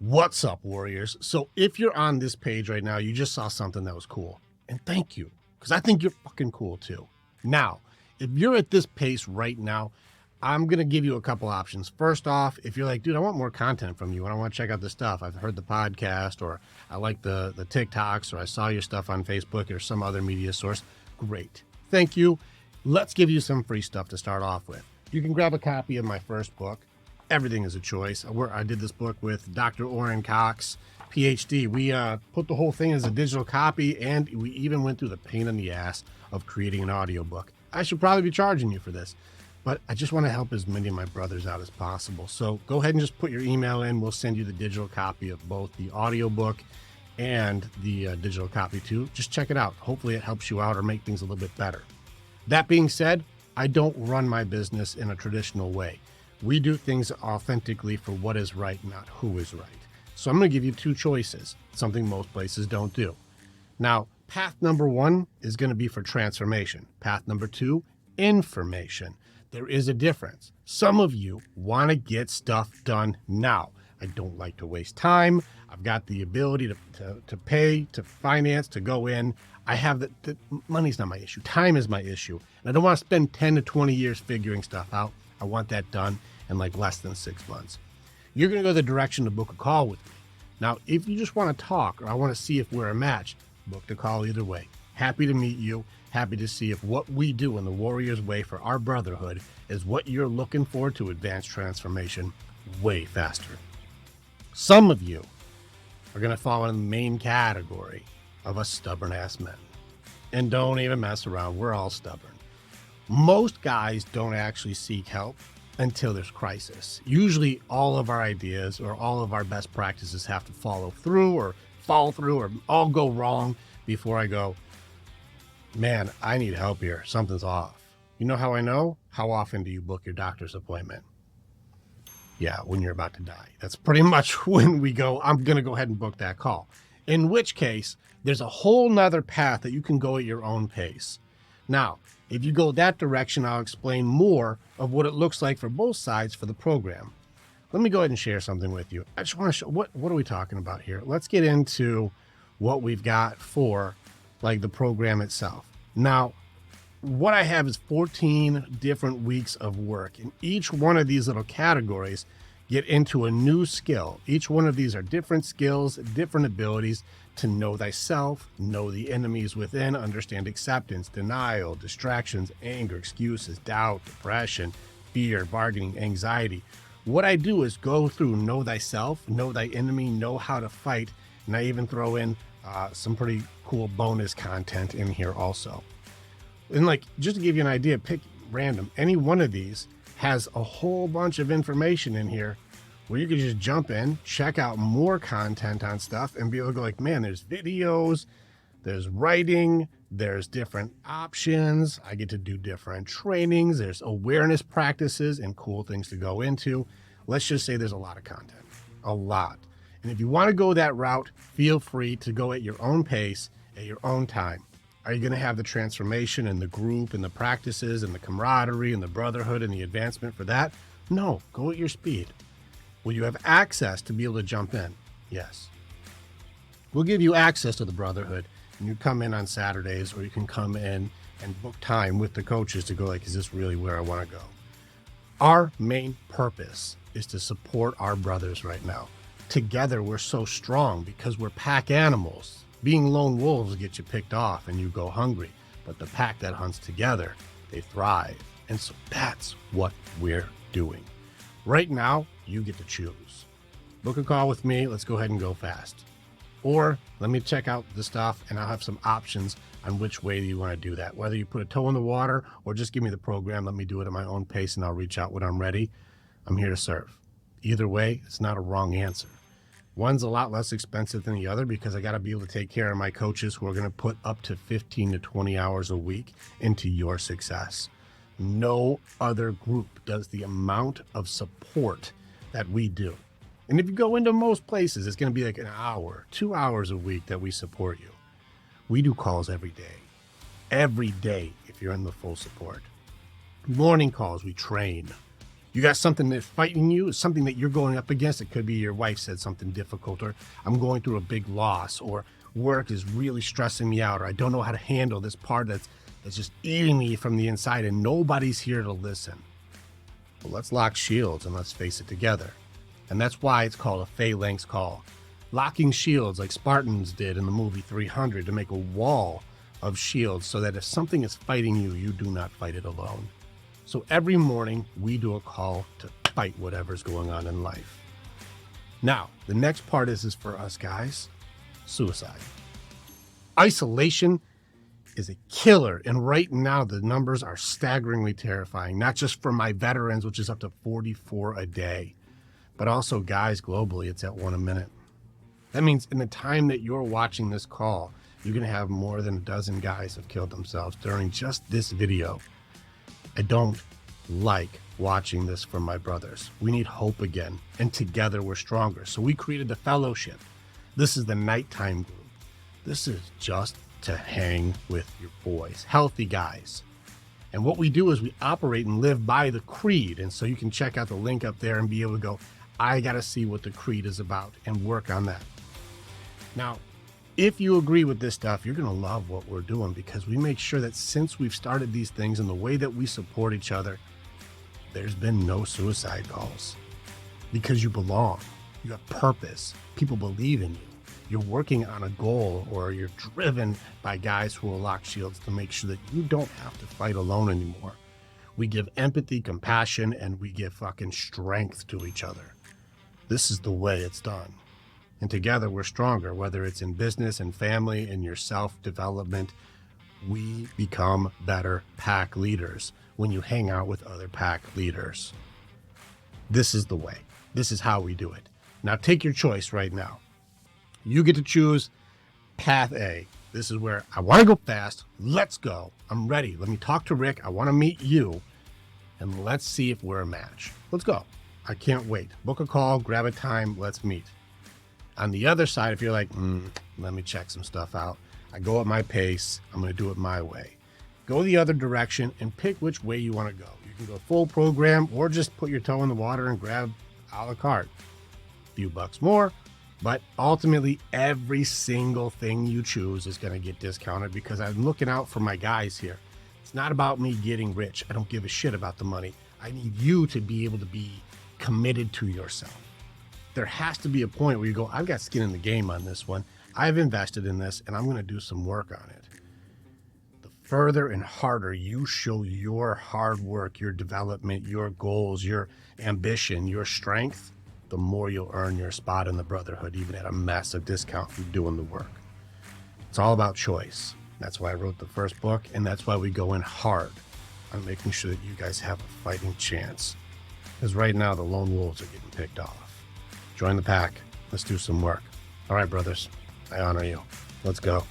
What's up, Warriors? So if you're on this page right now, you just saw something that was cool. And thank you, because I think you're fucking cool too. Now, if you're at this pace right now, I'm going to give you a couple options. First off, if you're like, dude, I want more content from you and I want to check out this stuff. I've heard the podcast, or I like the TikToks, or I saw your stuff on Facebook or some other media source. Great. Thank you. Let's give you some free stuff to start off with. You can grab a copy of my first book, Everything is a Choice. I did this book with Dr. Orrin Cox, PhD. We put the whole thing as a digital copy, and we even went through the pain in the ass of creating an audiobook. I should probably be charging you for this, but I just want to help as many of my brothers out as possible. So go ahead and just put your email in. We'll send you the digital copy of both the audiobook and the digital copy too. Just check it out. Hopefully it helps you out or make things a little bit better. That being said, I don't run my business in a traditional way. We do things authentically for what is right, not who is right. So I'm going to give you two choices, something most places don't do. Now, path number one is going to be for transformation. Path number two, information. There is a difference. Some of you want to get stuff done now. I don't like to waste time. I've got the ability to pay, to finance, to go in. I have the money's not my issue. Time is my issue. And I don't want to spend 10 to 20 years figuring stuff out. I want that done in like less than 6 months. You're going to go the direction to book a call with me. Now, if you just want to talk or I want to see if we're a match, book the call either way. Happy to meet you. Happy to see if what we do in the Warriors Way for our brotherhood is what you're looking for to advance transformation way faster. Some of you are going to fall in the main category of us stubborn ass men. And don't even mess around. We're all stubborn. Most guys don't actually seek help until there's crisis. Usually all of our ideas or all of our best practices have to fall through or all go wrong before I go, man, I need help here. Something's off. You know how I know? How often do you book your doctor's appointment? Yeah, when you're about to die. That's pretty much when we go, I'm going to go ahead and book that call. In which case, there's a whole nother path that you can go at your own pace. Now, if you go that direction, I'll explain more of what it looks like for both sides for the program. Let me go ahead and share something with you. I just want to show, what are we talking about here? Let's get into what we've got for like the program itself. Now, what I have is 14 different weeks of work, and each one of these little categories get into a new skill. Each one of these are different skills, different abilities to know thyself, know the enemies within, understand acceptance, denial, distractions, anger, excuses, doubt, depression, fear, bargaining, anxiety. What I do is go through know thyself, know thy enemy, know how to fight, and I even throw in some pretty cool bonus content in here also. And like, just to give you an idea, pick random. Any one of these has a whole bunch of information in here where you can just jump in, check out more content on stuff and be able to go like, man, there's videos, there's writing, there's different options. I get to do different trainings. There's awareness practices and cool things to go into. Let's just say there's a lot of content, a lot. And if you want to go that route, feel free to go at your own pace, at your own time. Are you going to have the transformation and the group and the practices and the camaraderie and the brotherhood and the advancement for that? No, go at your speed. Will you have access to be able to jump in? Yes. We'll give you access to the brotherhood, and you come in on Saturdays, or you can come in and book time with the coaches to go like, is this really where I want to go? Our main purpose is to support our brothers right now. Together, we're so strong because we're pack animals. Being lone wolves get you picked off and you go hungry, but the pack that hunts together, they thrive. And so that's what we're doing. Right now, you get to choose. Book a call with me. Let's go ahead and go fast. Or let me check out the stuff and I'll have some options on which way you want to do that. Whether you put a toe in the water or just give me the program, let me do it at my own pace and I'll reach out when I'm ready. I'm here to serve. Either way, it's not a wrong answer. One's a lot less expensive than the other because I got to be able to take care of my coaches who are going to put up to 15 to 20 hours a week into your success. No other group does the amount of support that we do. And if you go into most places, it's going to be like an hour, 2 hours a week that we support you. We do calls every day if you're in the full support. Morning calls, we train. You got something that's fighting you, something that you're going up against. It could be your wife said something difficult, or I'm going through a big loss, or work is really stressing me out, or I don't know how to handle this part that's just eating me from the inside, and nobody's here to listen. Well, let's lock shields and let's face it together. And that's why it's called a phalanx call. Locking shields like Spartans did in the movie 300 to make a wall of shields so that if something is fighting you, you do not fight it alone. So every morning we do a call to fight whatever's going on in life. Now, the next part is for us guys, suicide. Isolation is a killer. And right now the numbers are staggeringly terrifying, not just for my veterans, which is up to 44 a day, but also guys globally, it's at 1 a minute. That means in the time that you're watching this call, you're going to have more than a dozen guys have killed themselves during just this video. I don't like watching this for my brothers. We need hope again, and together we're stronger. So we created the fellowship. This is the nighttime group. This is just to hang with your boys, healthy guys. And what we do is we operate and live by the creed. And so you can check out the link up there and be able to go, I got to see what the creed is about and work on that. Now, if you agree with this stuff, you're going to love what we're doing, because we make sure that since we've started these things and the way that we support each other, there's been no suicide calls, because you belong, you have purpose, people believe in you, you're working on a goal, or you're driven by guys who will lock shields to make sure that you don't have to fight alone anymore. We give empathy, compassion, and we give fucking strength to each other. This is the way it's done. And together we're stronger, whether it's in business and family and your self-development. We become better pack leaders when you hang out with other pack leaders. This is the way. This is how we do it. Now take your choice right now. You get to choose path A. This is where I want to go fast. Let's go. I'm ready. Let me talk to Rick. I want to meet you. And let's see if we're a match. Let's go. I can't wait. Book a call, grab a time, let's meet. On the other side, if you're like, let me check some stuff out. I go at my pace. I'm going to do it my way. Go the other direction and pick which way you want to go. You can go full program or just put your toe in the water and grab a la carte. A few bucks more, but ultimately every single thing you choose is going to get discounted, because I'm looking out for my guys here. It's not about me getting rich. I don't give a shit about the money. I need you to be able to be committed to yourself. There has to be a point where you go, I've got skin in the game on this one. I've invested in this and I'm going to do some work on it. The further and harder you show your hard work, your development, your goals, your ambition, your strength, the more you'll earn your spot in the brotherhood, even at a massive discount for doing the work. It's all about choice. That's why I wrote the first book, and that's why we go in hard on making sure that you guys have a fighting chance. Because right now the lone wolves are getting picked off. Join the pack. Let's do some work. All right, brothers. I honor you. Let's go.